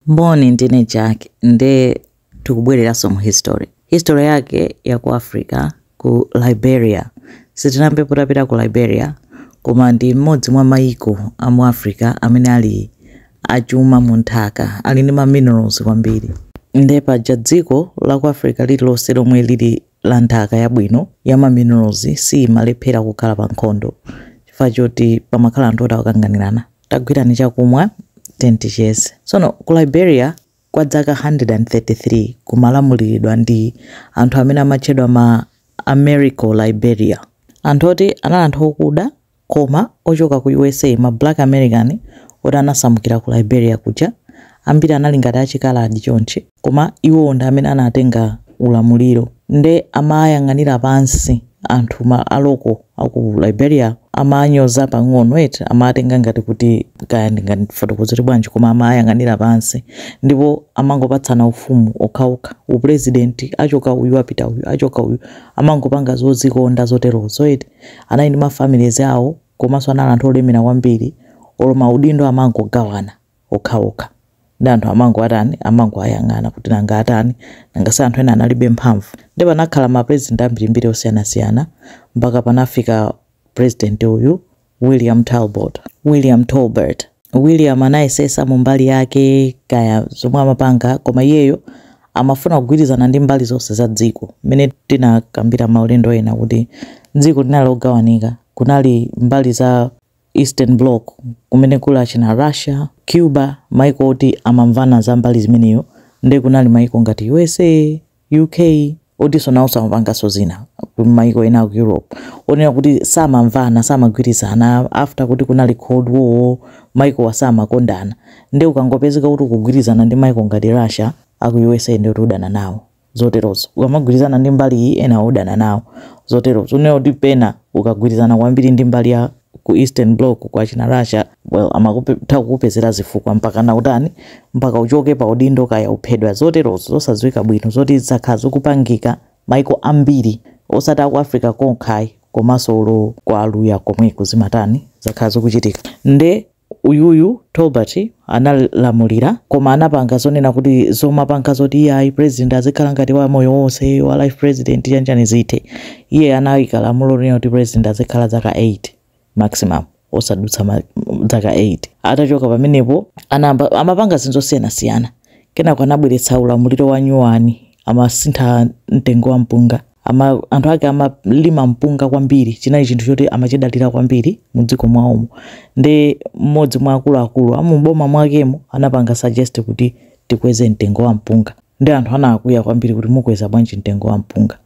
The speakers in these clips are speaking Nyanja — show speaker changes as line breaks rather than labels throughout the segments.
Mboni ndine Jack nde tukubwereraso mu history yake ya ku Africa ku Liberia. Sitinambe putapita ku Liberia koma ndi mmodzi mwa maiko amu Africa amene ali achuma mu nthaka, ali ndi ma minerals kwambiri. Nde paja dziko la ku Africa lililonse lomwe lili la nthaka yabwino ya ma minerals simalephera kukhala pa nkhondo chifukwa choti pamakhala anthu otawakanganirana. Tagwirani chakumwa tenticheze. Sono ku Liberia kwa zaka 133 kumalamuliridwa ndi anthu amene amatchedwa ma Americo Liberia. Anthu oti anali anthu okuda koma ochoka ku USA, ma Black American oti anasamukira ku Liberia kuja. Ambiri anali ngati achikaladi chonchi koma iwo ndi amene anatenga ulamuliro. Nde amayang'anira pansi anthu aloko aku Liberia amanyoza pang'ono eti amatenga ngati kuti kaya ngati fotokozera bwanji koma amayang'anira pansi, ndipo amangopatsana ufumu okhaokha. Upresident achoka uyu apita uyu, achoka uyu, amangopanga zozikonda zoterozo eti anali ndi ma families awo komanso anali anthu olemera kwambiri oloma udindo amangogawana okhaokha. Ndi anthu amangoayang'ana kuti nanga atani nanga anthu ena analibe mphamvu. Ndi panakhala ma president ambirimbiri osiyanasiyana mpaka panafika president uyu William Tolbert. William anayesesa mu mbali yake kaya zomwe amapanga koma iyeyo amafuna kugwirizana ndi mbali zonse za dziko. Mene tinakambira maulendo ena kuti dziko linali logawanika, kunali mbali za Eastern Bloc kumene kula china Russia, Cuba, maiko oti amamvana za mbali zimeneyo. Nde kunali maiko ngati USA, UK, oti sonausa amapanga sozina maiko ena ku Europe. Onena kuti samamvana, samagwirizana after kuti kunali Cold War, maiko wasamakondana. Nde ukangopezeka kuti kugwirizana ndi maiko ngati Russia, aku USA ndio udana nawo. Zoterozo. Ukamagwirizana ndi mbali iyi ena udana nawo. Zoterozo. Unena kuti pena ukagwirizana kwambiri ndi mbali ya ku Eastern Bloc kwa china Russia, well amakupita kukupezera zifukwa mpaka na utani mpaka uchoke pa udindo kaya uphedwa. Zoterozo zosadziwika bwino zoti zakhazo kupangika maiko ambiri osati ku Africa konkhai komanso ulo kwa aluya komwe kuzimatani zakhazo kuchitika. Nde uyuyu Tolbert analamulira koma anapanga zonena kuti zomapanga zoti iye president azikhala ngati wa moyo wonse wa life president chanjani zithe. Iye anayika lamulo lina kuti president azikhala zaka 8 maximum osadutsa zaka 8. Atachoka pamenepo amapanga zinthu zosiyana-siyana. Kenako anabweretsa ulamuliro wa nyuwani, amasintha mtengo wa mpunga. Anthu ake amalima mpunga kwambiri, chinali chinthu choti amachidalira kwambiri mu dziko mwawomo. Nde mmodzi mwa akuluakulu amuboma mwakemo anapanga suggest kuti tikweze mtengo wa mpunga. Nde anthu anakuya kwambiri kuti mukweza bwanji mtengo wa mpunga.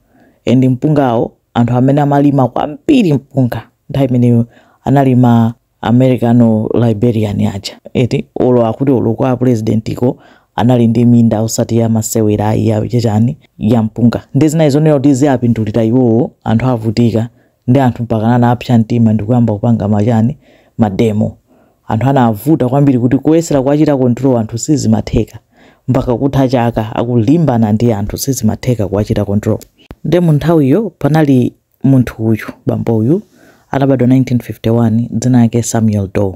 Endi mpungawo anthu amene amalima kwambiri mpunga nthawi imeneyo analima Americano Liberian aja. Eti olo akuti olo kwa president iko anali ndi minda osati ya masewera ya chechani ya mpunga. Ndi zinayi zonena kuti ziapindulira iwowo anthu avutika. Ndi anthu mpaka anapsa mtima ndi kuyamba kupanga machani mademo. Anthu anavuta kwambiri kuti kuyesera kuachita control anthu sizimatheka mpaka kutha chaka akulimbana ndi anthu sizimatheka kuachita control. Ndi mu nthawiyo panali munthu uyu bambo uyu anabadwa 1951 dzina yake Samuel Doe.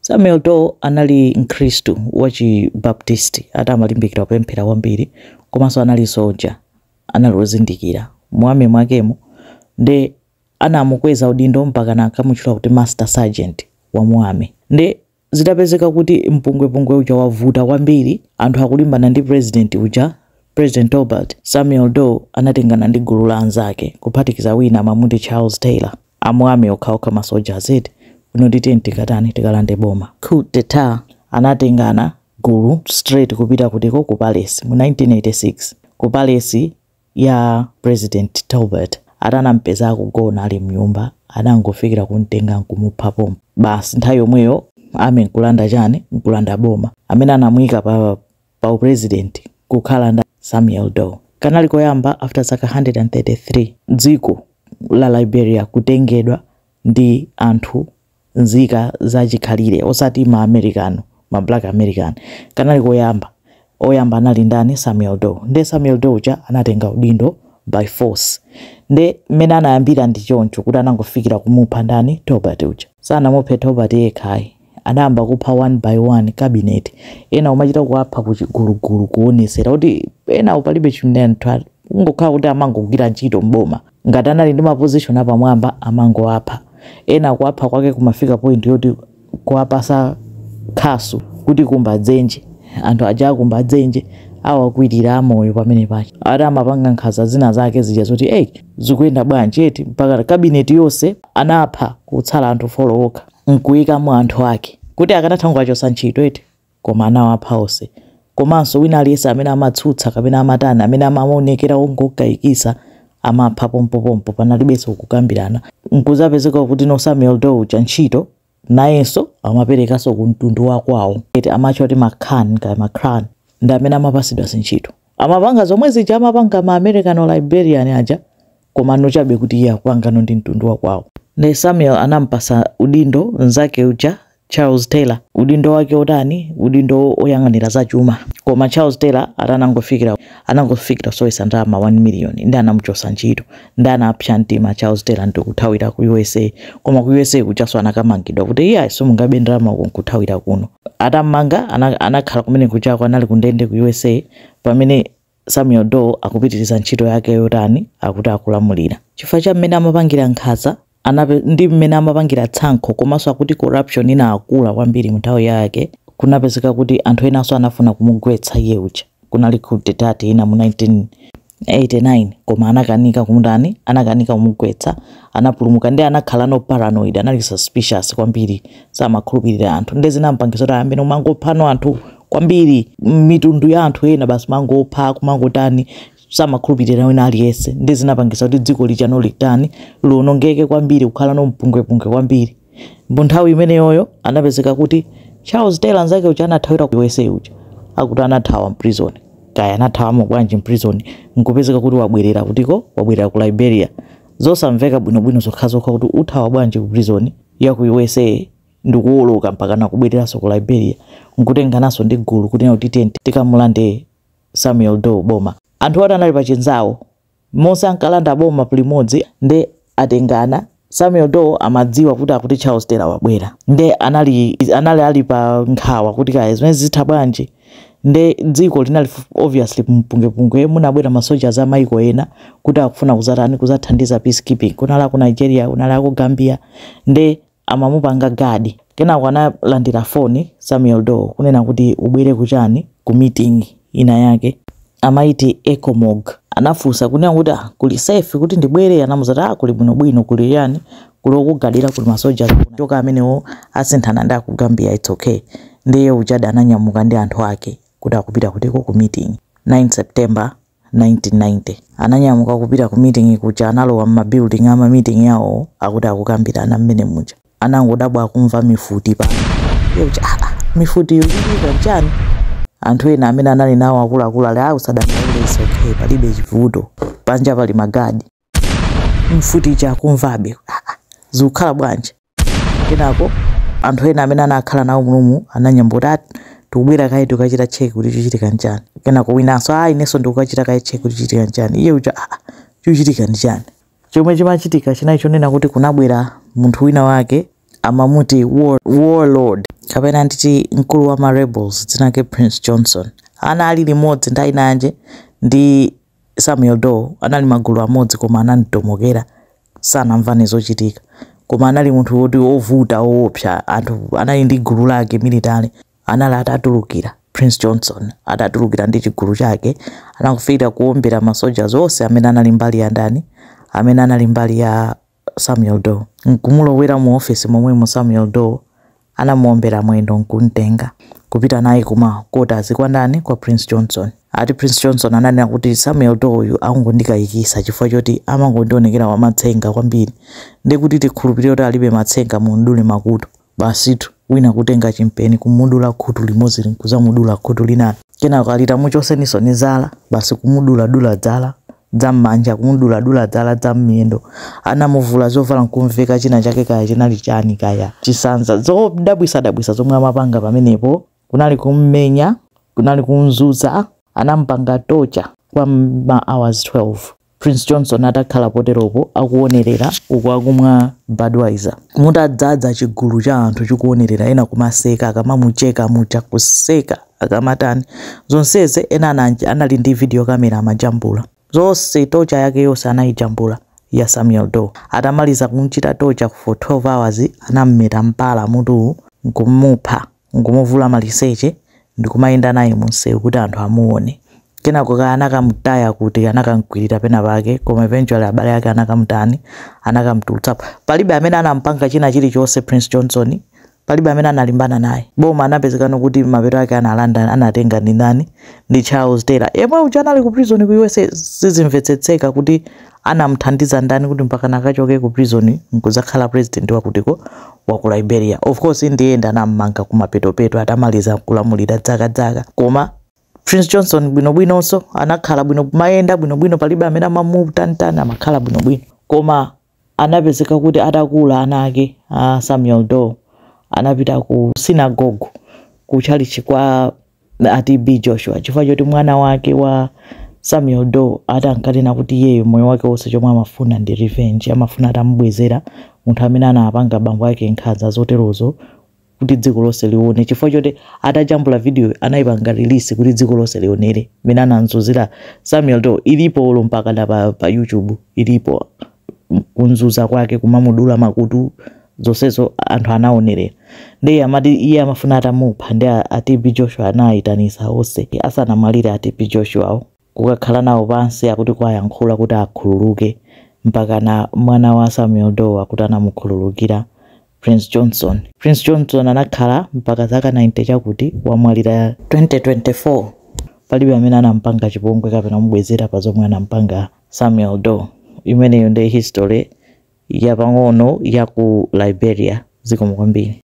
Samuel Doe anali Mkristu wa Chibaptisti atamalimbikira kupemphera kwambiri komanso anali soja, anali wozindikira mwame mwakemo. Nde anamukweza udindo mpaka nakamutchula kuti Master Sergeant wa mwame. Nde zitapezeka kuti mpungwepungwe uja wavuta kwambiri anthu akulimbana ndi president uja President Tolbert. Samuel Doe anatengana ndi gulu la anzake kuphatikiza wina amamuti Charles Taylor amwame okhaokha masoja azeti unoditi tikatani tikalande boma. Coup d'etat anatengana gulu straight kupita kutiko ku Palace mu 1986 ku Palace ya President Tolbert. Atanampeza akugona ali mnyumba anangofikira kumtenga nkumupha pomwe. Basi nthawi yomweyo nkulanda chani nkulanda boma. Amene anamuyika pa president kukhala nda Samuel Doe. Kanali koyamba after zaka 133 dziko la Liberia kutengedwa ndi anthu nzika zachikhalire osati ma Americano, ma Black American. Kanali koyamba oyamba anali ndani? Samuel Doe. Nde Samuel Doe uja anatenga udindo by force. Nde mena anayambira ndi choncho kuti anangofikira kumupha ndani? Tolbert uja. Sanamuphe Tolbert yekhayi, anayamba kupha one by one cabinet ena umachita kuapha kuchigulugulu kuonesera kuti ena upalibe chimene ungokhala kuti amangogwira ntchito mboma ngati anali ndi maposition apamwamba amangoapha ena kuapha kwake kumafika point yoti kuapasa khasu kuti kumbadzenje anthu aja kumbadzenje awakwirira amoyo pamene pacho ati amapanga nkhanza zina zake zija zoti zikuyenda bwanji eti mpaka cabinet yonse anapha kutsala anthu folo okha nkuyika mu anthu ake kuti akanatha kuwachosa ntchito eti koma anawapha onse komanso wina aliyense amene amatsutsa kapena amatani amene amaonekera ongokayikisa amapha pompopompo panalibenso kukambirana nkuzapezeka kuti no Samuel Doe uja ntchito nayenso amaperekanso ku mtundu wakwawo eti amacho ati makhan kaya makran ndi amene amapasidwa ntchito amapanga zomwe zija amapanga ma American Liberian aja koma nochabe kuti iye akupangano ndi mtundu wakwawo ndi Samuel anampasa udindo nzake uja Charles Taylor udindo wake otani udindo oyang'anira za chuma koma Charles Taylor anangofikira soyesa ndalama 1 million ndi anamuchosa ntchito ndi anapsa mtima Charles Taylor ndi kuthawira ku USA koma ku USA kuchaso anakamangidwa kuti iye simungabe ndalama kuthawira kuno atamanga anakhala kumene kuchako anali kundende ku USA pamene Samuel Doe akupitiriza ntchito yake yotani akuti akulamulira chifukwa cha mmene amapangira nkhanza ndi mmene amapangira tsankho komanso akuti corruption inakula kwambiri mnthawi yake kunapezeka kuti anthu enanso anafuna kumugwetsa iye uja kunali coup d'etat ina mu 1989 koma anakanika kumugwetsa anapulumuka ndi anakhala no paranoid anali suspicious kwambiri samakhulupirira anthu ndi zinampangiso ta amene umangophano anthu kwambiri mitundu ya anthu ena basi mangopha kumangotani samakhulupirira wina aliyense ndi zinapangisa kuti dziko lichano litani lonongeke kwambiri kukhala no mpungwepungwe kwambiri nthawi imene yoyo anapezeka kuti Charles Taylor nzake uja anathawira ku USA uja akuti anathawa prison kaya anathawa bwanji prison nkupezeka kuti wabwerera ku Liberia zosamveka bwinobwino zokhazokha kuti uthawa bwanji ku prison ya ku USA ndikuwoloka mpaka nakubwereranso ku Liberia nkutenganaso ndi gulu kuti kuti tikamulande Samuel Doe boma anthu ati anali pachinzawo monse ankalanda boma limodzi ndi atengana Samuel Doe amadziwa kuti akuti Charles Taylor wabwera ndi anali ali pa nkhawa kuti kaya zimene zitha bwanji ndi dziko linali obviously mpungwepungwe munabwera masoja za maiko ena kuti akufuna kuzathandiza peacekeeping kunala ku Nigeria kunala ku Gambia ndi amamupanga gadi kenako analandira phone Samuel Doe kunena kuti ubwere kuchani ku meeting ina yake amaiti Ecomog anafunsa kunena kuti kuli safe kuti ndibwere anamuzati kuli bwinobwino kuli yani kuli okugadira kuli masoja kuchoka amenewo asinthana ndi ku Gambia it's okay ndiye ujada ananyamuka ndi anthu ake kuti akupita kutiko ku meeting 9 September 1990 ananyamuka kupita ku meeting kuja analowa ma building ama meeting yawo akuti akukambirana mmene muja anangodabwa akumva mifuti pa mifuti yokutika njani anthu ena amene anali nawo akuluakulu ali usadandaule is okay palibe chivuto panja pali magadi mfuti chakumvabe zikukhala bwanji kenako anthu ena amene anakhala nawo munomu ananyambota tukubwera kayi tukachita check kuti chichitika njani kenako winanso inenso ndikukachita kayi check kuti chichitika njani iye uja chichitika njani chomwe chimachitika chinayi chonena kuti kunabwera munthu wina wake amamuti warlord kapena nditi mkulu wa ma rebels dzinake Prince Johnson anali limodzi ndayinanje ndi Samuel Doe anali magulu amodzi koma ananditomokera sanamvane zochitika koma anali munthu woti ovuta woopsa anthu anali ndi gulu lake military anali atatulukira Prince Johnson atatulukira ndi chigulu chake anakufika kuombera masoja onse amene anali mbali ya ndani amene anali mbali ya Samuel Doe nkumulowera mu office momwe mu Samuel Doe anamuombera mwendo nkuntenga kupita naye kuma quarters kwa ndani kwa Prince Johnson ati Prince Johnson ananena kuti Samuel Doe uyu angondikayikisa chifukwa choti amangondionekera wa matsenga kwambiri ndi kuti tikhulupirire kuti alibe matsenga mundule makutu basitu wina kutenga chimpeni kumudula khutu limodzi nkuzamudula khutu linani kenako alita muchoseniso ni zala basi kumudula dula dzala dzamanja kumudula dula dzala dzamiyendo anamuvula zovala nkumveka china chake kaya chinali chani kaya chisanza zodabwisa zomwe amapanga pamenepo kunali kummenya kunali kumzuza anampanga tocha kwa ma hours 12 Prince Johnson atakhala poteropo akuonerera uku akumwa Budweiser. Mutadzaza chigulu cha anthu chikuonerera ena kumaseka akamamucheka mucha kuseka akamatani. Zonseze ena anali ndi video camera amajambula. Zonse tocha yake yonse anayijambula ya Samuel Doe. Atamaliza kumchita tocha for 12 hours anammeta mpala mutu nkumupha nkumuvula maliseche ndikumayenda naye munsewu kuti anthu amuone. Kenako anakamutaya kuti anakamkwirira pena pake koma eventually abale yake anakamutani anakamtulutsapo. Palibe amene anampanga china chilichonse Prince Johnson, palibe amene analimbana naye. Boma anapezekana kuti mapeto yake analanda anatenga ndi ndani ndi Charles Taylor. Yemwe uja anali ku prison ku USA sizimvetsetseka kuti anamthandiza ndani kuti mpaka nakachoke ku prison nkuzakhala president wakutiko wa ku Liberia. Of course ndiye anammanga kumapetopeto atamaliza kulamulira dzaka koma Prince Johnson bwinobwinonso anakhala bwino mayenda bwinobwino palibe amene amamutantana amakhala bwinobwino. Koma anapezeka kuti atakula anake Samuel Doe anapita ku synagogue ku chalichi kwa TB Joshua chifukwa choti mwana wake wa Samuel Doe atankanena kuti yeye moyo wake wonse chomwe amafuna ndi revenge, amafuna atamubwezera munthu amene anapanga bambo yake nkhanza zoterozo kuti dziko lonse lione. Chifukwa choti atajambula video anayipanga release kuti dziko lonse lionere mene ananzuzira Samuel Doe. Ilipo mpaka na pa YouTube ilipo kunzuza kwake kumamudula makutu zonsezo anthu anaonerera. Ndiye amati iye amafuna atamupha ndi TB Joshua anayitanisa onse asanamalire TB Joshua kukakhala nawo pansi akuti kwayankhula kuti akhululuke mpaka na mwana wa Samuel Doe akuti anamukhululukira Prince Johnson. Prince Johnson anakhala mpaka zaka 90 chakuti wamwalira 2024. Palibe amene anampanga chipongwe kapena mubwezera pa zomwe anampanga Samuel Doe. Imeneyo ndi history ya pang'ono ya ku Liberia. Zikomo kwambiri.